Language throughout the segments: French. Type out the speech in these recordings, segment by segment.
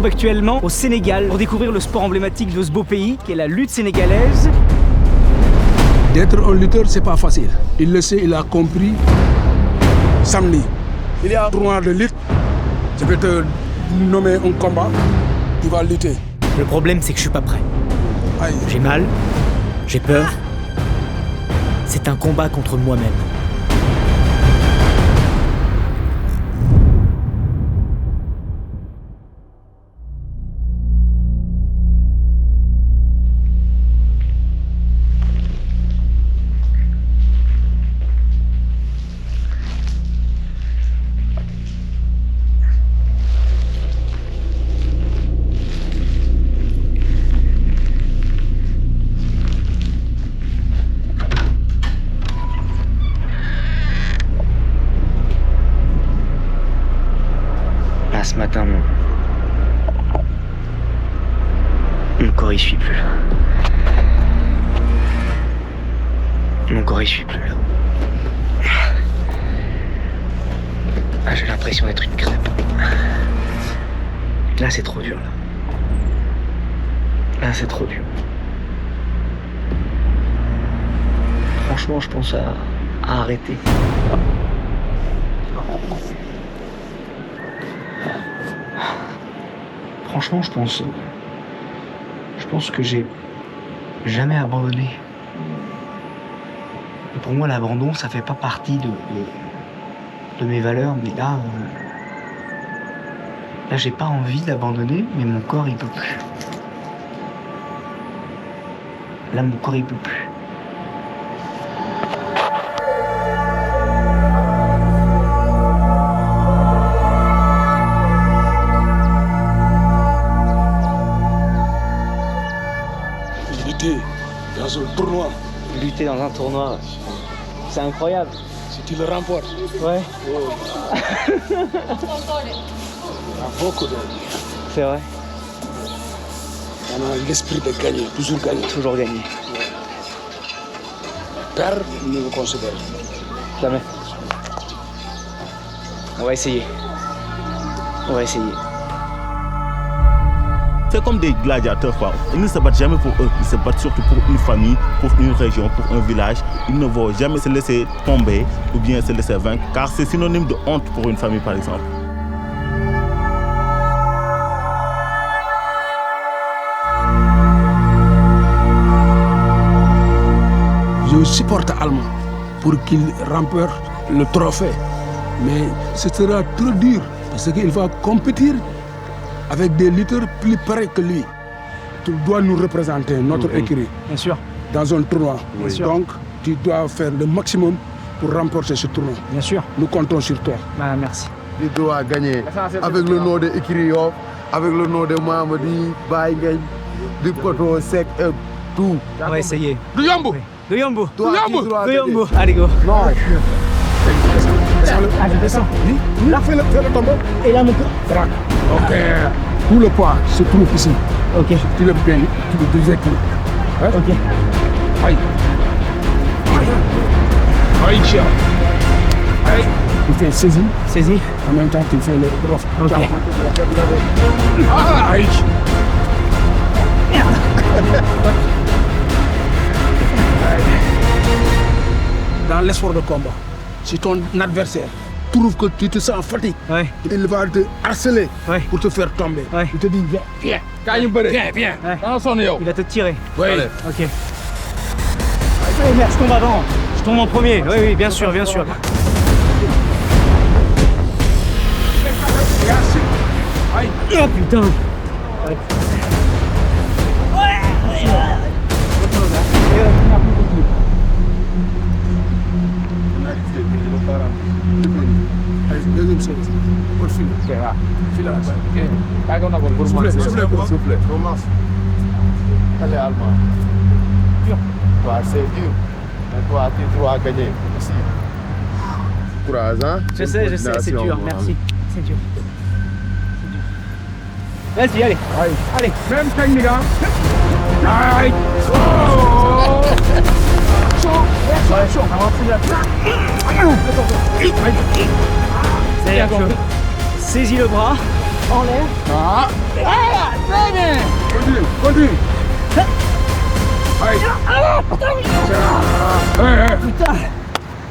trouve actuellement au Sénégal pour découvrir le sport emblématique de ce beau pays, qui est la lutte sénégalaise. D'être un lutteur, c'est pas facile. Il le sait, il a compris. Samedi, il y a un tournoi de lutte. Je vais te nommer un combat. Tu vas lutter. Le problème, c'est que je suis pas prêt. Aïe. J'ai mal, j'ai peur. C'est un combat contre moi-même. Ce matin, mon corps il suit plus. Mon corps il suit plus. J'ai l'impression d'être une crêpe. Là c'est trop dur là. Là c'est trop dur. Franchement je pense à arrêter. Franchement, je pense que j'ai jamais abandonné. Et pour moi, l'abandon, ça fait pas partie de mes valeurs. Mais là, j'ai pas envie d'abandonner, mais mon corps, il peut plus. Là, mon corps, il peut plus. Dans un tournoi. Lutter dans un tournoi, c'est incroyable. Si tu le remportes. Ouais. Oh. Il y a beaucoup de... C'est vrai. On a l'esprit de gagner, toujours gagner. Toujours gagner. Perdre, nous le considérons. Jamais. On va essayer. On va essayer. C'est comme des gladiateurs, quoi. Ils ne se battent jamais pour eux, ils se battent surtout pour une famille, pour une région, pour un village. Ils ne vont jamais se laisser tomber ou bien se laisser vaincre, car c'est synonyme de honte pour une famille, par exemple. Je supporte Allemand pour qu'il remporte le trophée. Mais ce sera trop dur parce qu'il va compétir avec des lutteurs plus près que lui. Tu dois nous représenter, notre écurie. Bien sûr. Dans un tournoi. Bien sûr. Donc, tu dois faire le maximum pour remporter ce tournoi. Bien sûr. Nous comptons sur toi. Bah, merci. Il doit gagner avec le nom de Ikrio, avec le nom de Mamadi, Baïgaï, du Koto Sec et tout. On va essayer. Du Yambo. De Yambo. Toi, qui dois De gagner. Yambo. Allez, go. Non. Allez, descends. Là, fais le tombeau. Et là, mon corps. Trac. Ok. Tout le poids se trouve ici. Ok. Tu le bien, tu le déséquilibres. Hein? Ok. Aïe. Aïe. Aïe, cher. Aïe. Tu fais saisie. Saisi. En même temps, tu fais le rough. Ok. Aïe. Dans l'effort de combat, si ton adversaire trouve que tu te sens fatigué, Ouais. il va te harceler Ouais. pour te faire tomber. Ouais. Il te dit viens, viens, viens. Ouais. Attention, Néo. Il va te tirer. Oui. Ok. Allez, merde, je tombe avant. Je tombe en premier. Oui, oui, bien sûr, bien sûr. Aïe. Oh putain. Deuxième série. Pour finir. File là. Soufflez. Commence. Allez, Allemand. Dur. Ouais, c'est dur. Mais toi, tu dois gagner aussi. Courage, hein? Je sais, c'est dur. Coordination, Merci. C'est dur. Vas-y, allez. Allez. Même technique, hein. Aïe. C'est-à-dire que saisis le bras, Enlève. Ah. Très bien. Continue, continue. Aïe. Putain.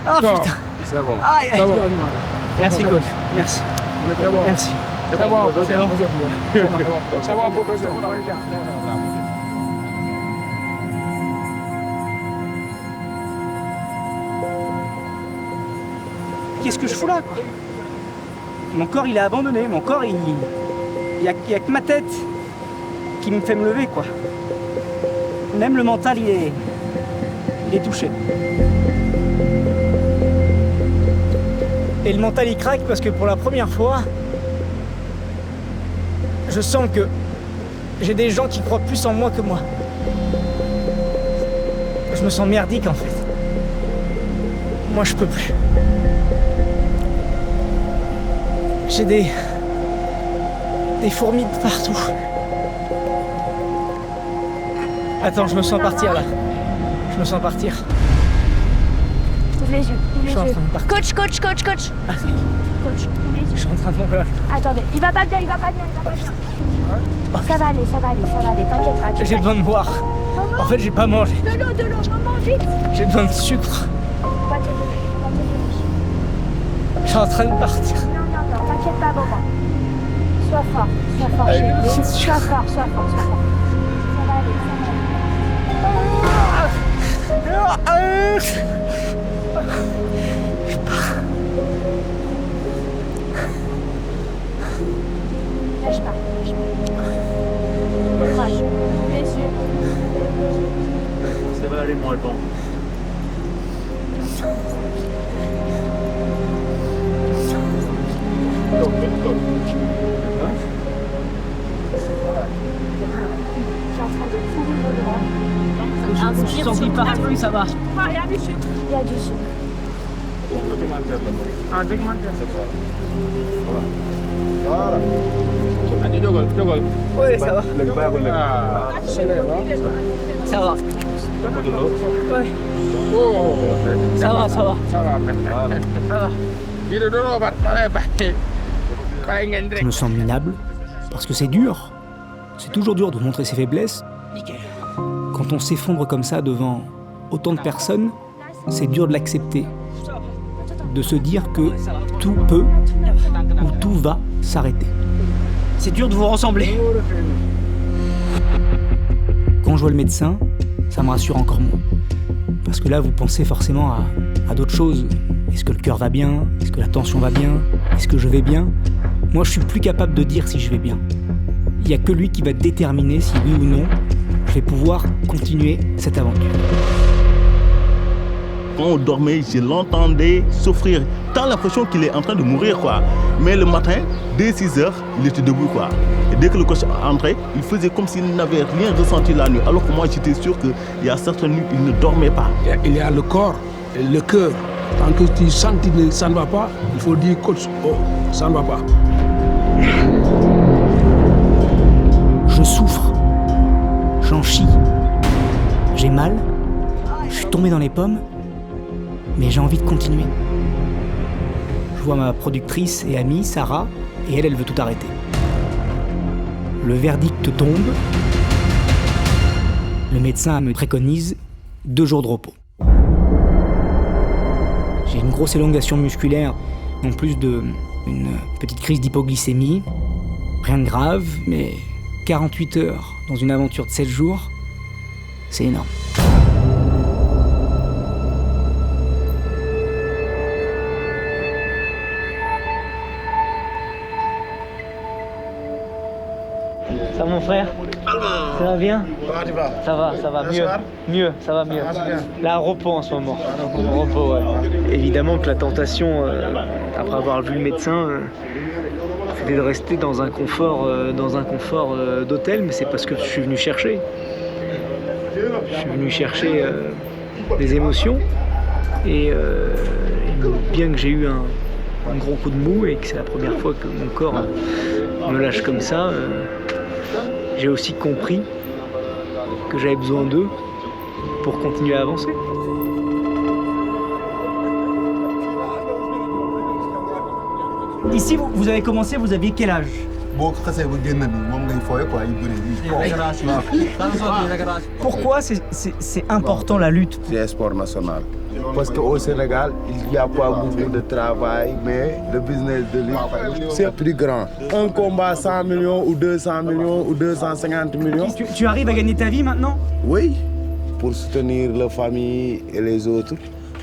Ah Bon, putain. c'est bon. Aïe, aïe. C'est bon. Merci coach. Merci. C'est bon. Merci. C'est bon. C'est bon. C'est bon, professeur. Qu'est-ce que je fous là quoi? Mon corps il est abandonné, mon corps il y a que ma tête qui me fait me lever quoi. Même le mental il est touché. Et le mental il craque parce que pour la première fois, je sens que j'ai des gens qui croient plus en moi que moi. Je me sens merdique en fait. Moi je peux plus. J'ai des fourmis de partout. Attends, je me sens partir là. Je me sens partir. Ouvre les yeux, Je suis en train de partir. Coach. Coach, ouvre les Je yeux. suis en train de m'envoler. Attendez, il va pas bien. Ça va aller, t'inquiète pas. J'ai besoin de boire. En fait, j'ai pas mangé. De l'eau, maman, vite. J'ai besoin de sucre. Pas de l'eau. Je suis en train de partir. Non, t'inquiète pas, maman. Sois fort, chérie. Sois fort. Ça va aller. Lâche pas. Courage. Les yeux. Ça va aller moins bon. Je suis en train de courir le droit. Je sens qu'il part, oui, ça va. Il y a du sucre. Oui, ça va. Ça va. Ouais. Ça va. Je me sens minable, parce que c'est dur. C'est toujours dur de montrer ses faiblesses. Nickel. Quand on s'effondre comme ça devant autant de personnes, c'est dur de l'accepter. De se dire que tout peut ou tout va s'arrêter. C'est dur de vous ressembler. Quand je vois le médecin, ça me rassure encore moins. Parce que là, vous pensez forcément à d'autres choses. Est-ce que le cœur va bien? Est-ce que la tension va bien? Est-ce que je vais bien? Moi, je suis plus capable de dire si je vais bien. Il n'y a que lui qui va déterminer si oui ou non, je vais pouvoir continuer cette aventure. Quand on dormait, je l'entendais souffrir. T'as l'impression qu'il est en train de mourir, quoi. Mais le matin, dès 6h, il était debout, quoi. Et dès que le coach entrait, il faisait comme s'il n'avait rien ressenti la nuit. Alors que moi, j'étais sûr qu'il y a certaines nuits, il ne dormait pas. Il y a le corps et le cœur. Tant que tu sens que ça ne va pas, il faut dire coach, oh, ça ne va pas. Je souffre. J'en chie. J'ai mal. Je suis tombé dans les pommes. Mais j'ai envie de continuer. Je vois ma productrice et amie, Sarah, et elle veut tout arrêter. Le verdict tombe. Le médecin me préconise 2 jours de repos. J'ai une grosse élongation musculaire, en plus d'une petite crise d'hypoglycémie. Rien de grave, mais 48 heures dans une aventure de 7 jours, c'est énorme. Ça mon frère? Ça va bien? Ça va mieux. Ça va mieux. Là, repos en ce moment. Repos, ouais. Évidemment que la tentation, après avoir vu le médecin, c'était de rester dans un confort d'hôtel, mais c'est parce que je suis venu chercher. Je suis venu chercher des émotions et bien que j'ai eu un gros coup de mou et que c'est la première fois que mon corps me lâche comme ça, j'ai aussi compris que j'avais besoin d'eux pour continuer à avancer. Ici, vous avez commencé, vous aviez quel âge? Pourquoi c'est important la lutte? C'est un sport national. Parce qu'au Sénégal, il n'y a pas beaucoup de travail, mais le business de lutte, c'est plus grand. Un combat 100 millions ou 200 millions ou 250 millions. Tu arrives à gagner ta vie maintenant? Oui, pour soutenir la famille et les autres.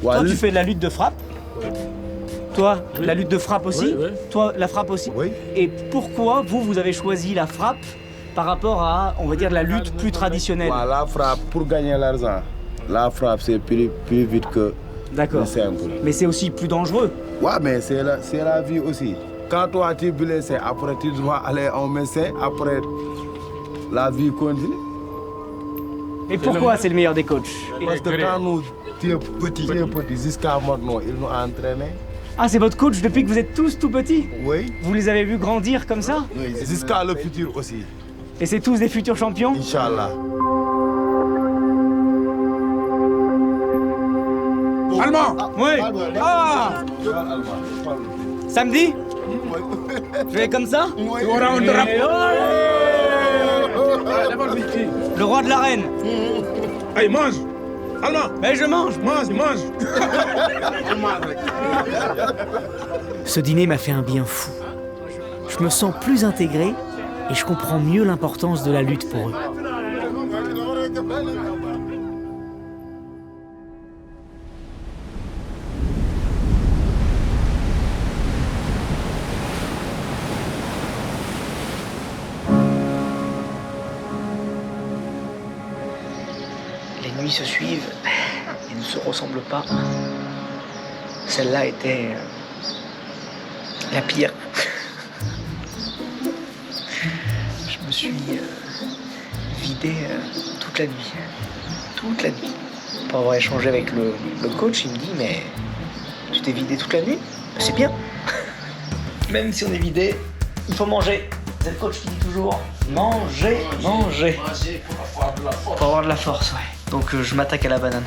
Toi, tu fais de la lutte de frappe? Toi, la lutte de frappe aussi? Oui. Toi, la frappe aussi? Oui. Et pourquoi vous avez choisi la frappe par rapport à, on va dire, la lutte plus traditionnelle? La frappe, pour gagner l'argent, la frappe, c'est plus vite que le simple. Mais c'est aussi plus dangereux. Ouais, mais c'est la vie aussi. Quand toi, tu es blessé, après, tu dois aller au médecin, après, la vie continue. Et pourquoi c'est le meilleur des coachs? Parce que quand nous étions petits, jusqu'à maintenant, ils nous entraînaient. Ah, c'est votre coach depuis que vous êtes tous tout petits? Oui. Vous les avez vus grandir comme ça? Oui, jusqu'à le futur aussi. Et c'est tous des futurs champions? Inch'Allah. Allemand. Oui. Ah. Samedi? Je vais comme ça? Le roi de l'arène. Allez, mange. Allemand. Mais je mange. Mange. Ce dîner m'a fait un bien fou. Je me sens plus intégré et je comprends mieux l'importance de la lutte pour eux. Les nuits se suivent et ne se ressemblent pas. Celle-là était la pire. Je me suis vidé toute la nuit. Toute la nuit. Pour avoir échangé avec le coach, il me dit, mais tu t'es vidé toute la nuit? C'est bien. Même si on est vidé, il faut manger. C'est le coach qui dit toujours, manger. Pour avoir de la force, ouais. Donc je m'attaque à la banane.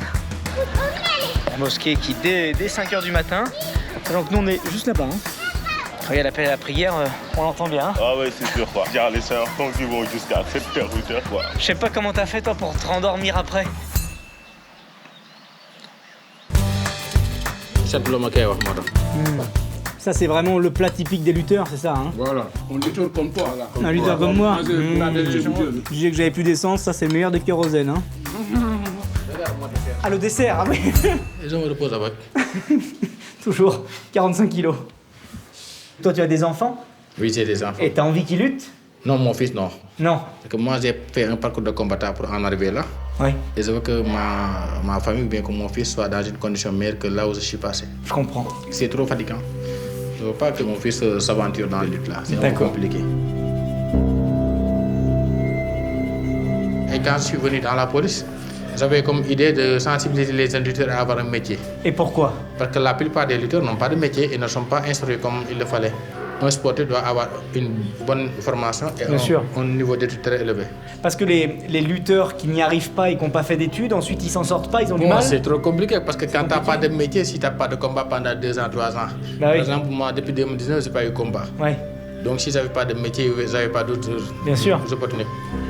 La mosquée qui, dès 5h du matin, donc nous on est juste là-bas. Hein. Regarde l'appel à la prière, on l'entend bien. Hein. Ah ouais, c'est sûr quoi. Il y a les sœurs qui vont jusqu'à 7h, 8h quoi. Je sais pas comment t'as fait toi pour te rendormir après. Ça c'est vraiment le plat typique des lutteurs, c'est ça hein? Voilà, on lutteur comme toi là. Un lutteur comme moi. Je disais que j'avais plus d'essence, ça c'est le meilleur de kérosène. Hein. Ah le dessert, ah oui. Et je me repose avec. Toujours 45 kilos. Toi tu as des enfants? Oui, j'ai des enfants. Et t'as envie qu'ils luttent? Non, mon fils, non. Non. Parce que moi, j'ai fait un parcours de combattant pour en arriver là. Oui. Et je veux que ma famille ou bien que mon fils soit dans une condition meilleure que là où je suis passé. Je comprends. C'est trop fatigant. Je ne veux pas que mon fils s'aventure dans les luttes là. C'est un peu compliqué. Et quand je suis venu dans la police, j'avais comme idée de sensibiliser les lutteurs à avoir un métier. Et pourquoi? Parce que la plupart des lutteurs n'ont pas de métier et ne sont pas instruits comme il le fallait. Un sportif doit avoir une bonne formation et un niveau d'études très élevé. Parce que les lutteurs qui n'y arrivent pas et qui n'ont pas fait d'études, ensuite ils s'en sortent pas, ils ont du mal. C'est trop compliqué parce que quand tu n'as pas de métier, si tu n'as pas de combat pendant 2 ans, 3 ans. Bah oui. Par exemple, moi depuis 2019, je n'ai pas eu de combat. Ouais. Donc si je n'avais pas de métier, je n'avais pas d'autres opportunités.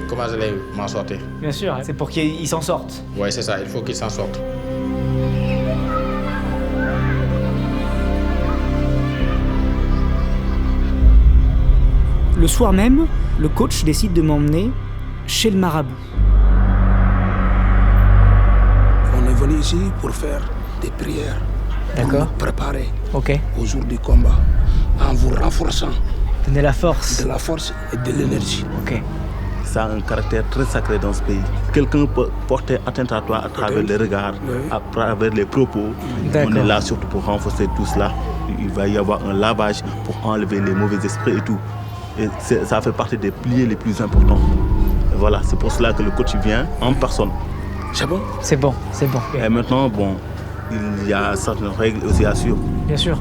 Comment j'allais m'en sortir? Bien sûr, c'est pour qu'ils s'en sortent. Oui, c'est ça, il faut qu'ils s'en sortent. Le soir même, le coach décide de m'emmener chez le marabout. On est venu ici pour faire des prières. D'accord. Pour nous préparer Ok. au jour du combat. En vous renforçant. Donner la force. De la force et de l'énergie. Ok. Ça a un caractère très sacré dans ce pays. Quelqu'un peut porter atteinte à toi à travers les regards, à travers les propos. On est là surtout pour renforcer tout cela. Il va y avoir un lavage pour enlever les mauvais esprits et tout. Et ça fait partie des piliers les plus importants. Et voilà, c'est pour cela que le coach vient en personne. C'est bon? C'est bon, c'est bon. Et maintenant, bon, il y a certaines règles aussi à suivre. Bien sûr.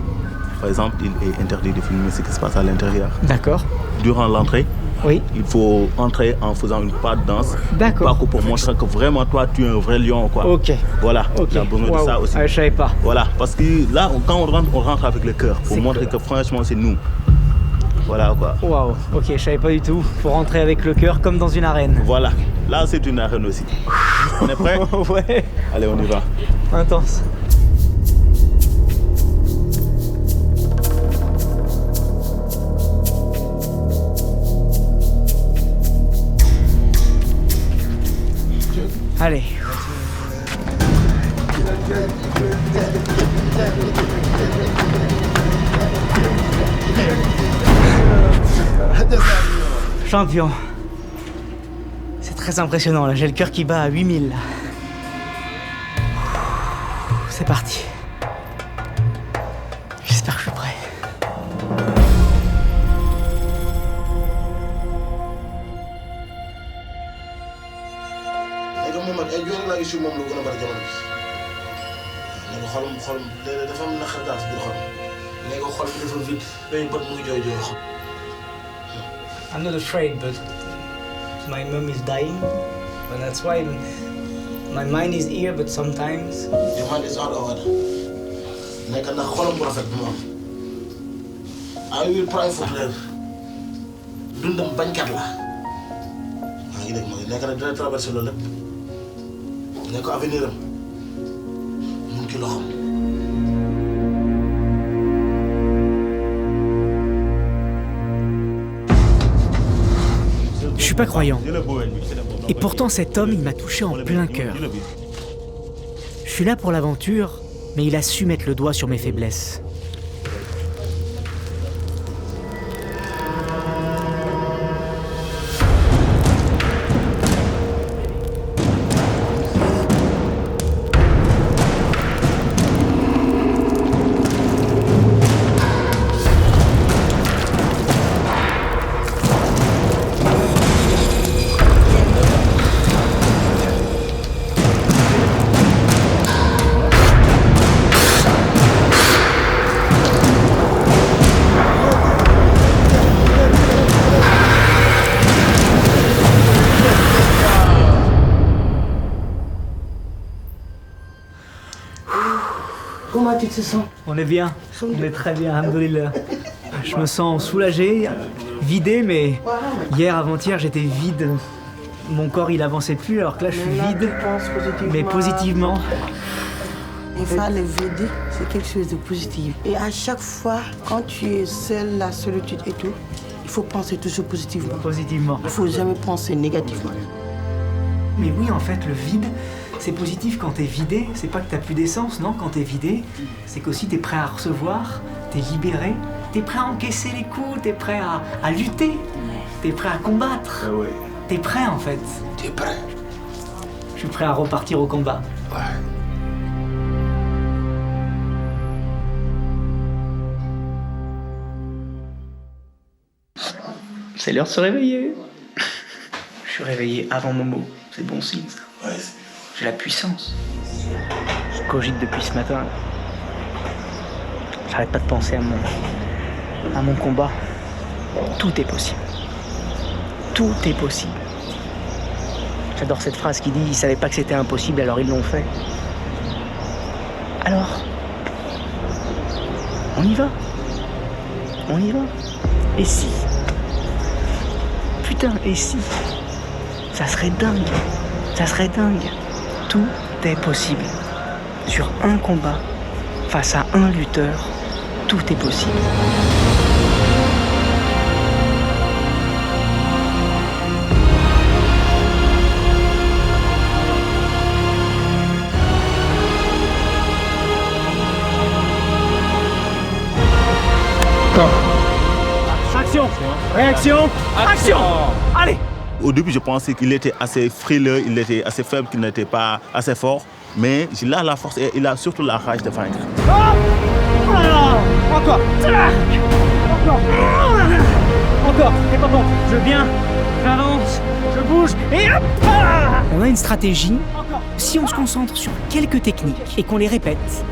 Par exemple, il est interdit de filmer ce qui se passe à l'intérieur. D'accord. Durant l'entrée, oui. Il faut entrer en faisant une pas de danse. D'accord. Pour montrer que vraiment toi tu es un vrai lion quoi. Ok. Voilà. Il y a besoin de ça aussi. Ah, je savais pas. Voilà, parce que là quand on rentre avec le cœur pour montrer que franchement c'est nous. Voilà quoi. Waouh, ok, je savais pas du tout. Faut rentrer avec le cœur comme dans une arène. Voilà, là c'est une arène aussi. On est prêt? Ouais. Allez, on y va. Intense. Allez. Champion. C'est très impressionnant là, j'ai le cœur qui bat à 8000 là. C'est parti. J'espère que je suis prêt. I'm not afraid, but my mom is dying, and that's why my mind is here, but sometimes... Your mind is out of order. Nekk na xolam bu rafet bi moom. I will pray for her. Dundam bañkat la. Maa ngi dégg mooy nekk na dina traversé loolu lépp. Ne ko avenir am mu ngi ci loxoom. Je suis pas croyant. Et pourtant cet homme, il m'a touché en plein cœur. Je suis là pour l'aventure, mais il a su mettre le doigt sur mes faiblesses. Comment tu te sens? On est bien, on est très bien, alhamdoulilah. Je me sens soulagé, vidé, mais hier, avant-hier, j'étais vide. Mon corps, il avançait plus, alors que là, je suis vide, mais positivement. Il faut le vider, c'est quelque chose de positif. Et à chaque fois, quand tu es seul, la solitude et tout, il faut penser toujours positivement. Positivement. Il ne faut jamais penser négativement. Mais oui, en fait, le vide, c'est positif quand t'es vidé. C'est pas que t'as plus d'essence, non. Quand t'es vidé, c'est qu'aussi t'es prêt à recevoir, t'es libéré, t'es prêt à encaisser les coups, t'es prêt à lutter, t'es prêt à combattre. Ah ouais. T'es prêt, en fait. T'es prêt? Je suis prêt à repartir au combat. Ouais. C'est l'heure de se réveiller. Je suis réveillé avant Momo. C'est bon signe, ça. Ouais. J'ai la puissance. Je cogite depuis ce matin. J'arrête pas de penser à mon combat. Tout est possible. Tout est possible. J'adore cette phrase qui dit « Ils savaient pas que c'était impossible, alors ils l'ont fait. » Alors, on y va. On y va. Et si? Putain, et si? Ça serait dingue. Ça serait dingue. Tout est possible. Sur un combat, face à un lutteur, tout est possible. Action! Réaction! Action! Allez! Au début, je pensais qu'il était assez frileux, il était assez faible, qu'il n'était pas assez fort. Mais il a la force et il a surtout la rage de vaincre. Encore! Encore! T'es pas bon! Je viens, j'avance, je bouge et hop! On a une stratégie. Si on se concentre sur quelques techniques et qu'on les répète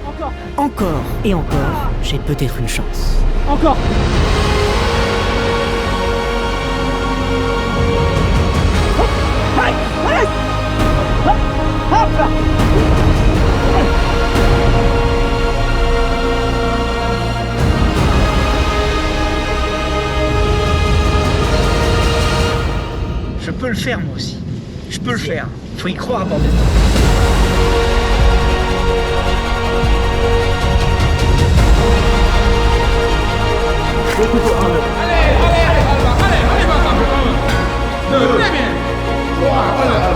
encore et encore, j'ai peut-être une chance. Encore! le faire moi aussi. Je peux le faire. Faut y croire, bordel.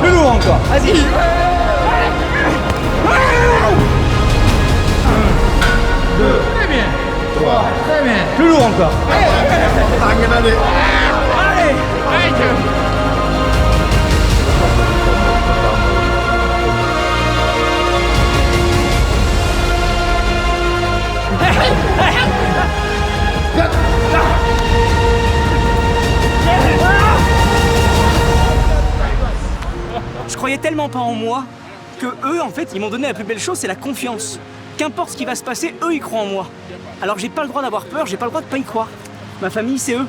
Plus lourd encore, vas-y. Très bien. 3, très bien. Plus lourd encore. Allez. Je croyais tellement pas en moi que eux, en fait, ils m'ont donné la plus belle chose, c'est la confiance. Qu'importe ce qui va se passer, eux, ils croient en moi. Alors j'ai pas le droit d'avoir peur, j'ai pas le droit de pas y croire. Ma famille, c'est eux.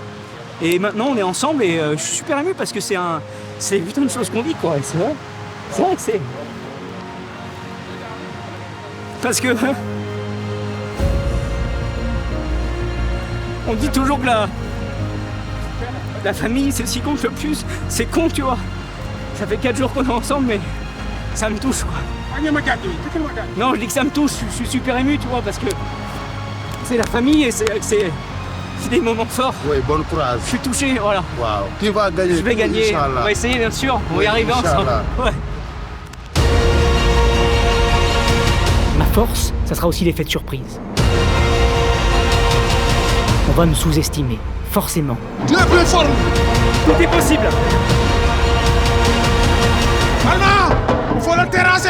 Et maintenant, on est ensemble et je suis super ému parce que c'est putain de choses qu'on vit, quoi. Et c'est vrai que c'est... Parce que... On dit toujours que la famille, c'est ce qui compte le plus. C'est con, tu vois. Ça fait 4 jours qu'on est ensemble, mais ça me touche, quoi. Non, je dis que ça me touche, je suis super ému, tu vois, parce que c'est la famille et c'est des moments forts. Oui, bon courage. Je suis touché, voilà. Wow. Tu vas gagner. Je vais gagner. Inch'Allah. On va essayer, bien sûr. On va y arriver ensemble. Ouais. Ma force, ça sera aussi l'effet de surprise. On va me sous-estimer, forcément. Tu es plus fort. Tout est possible. Alma, il faut le terrasser.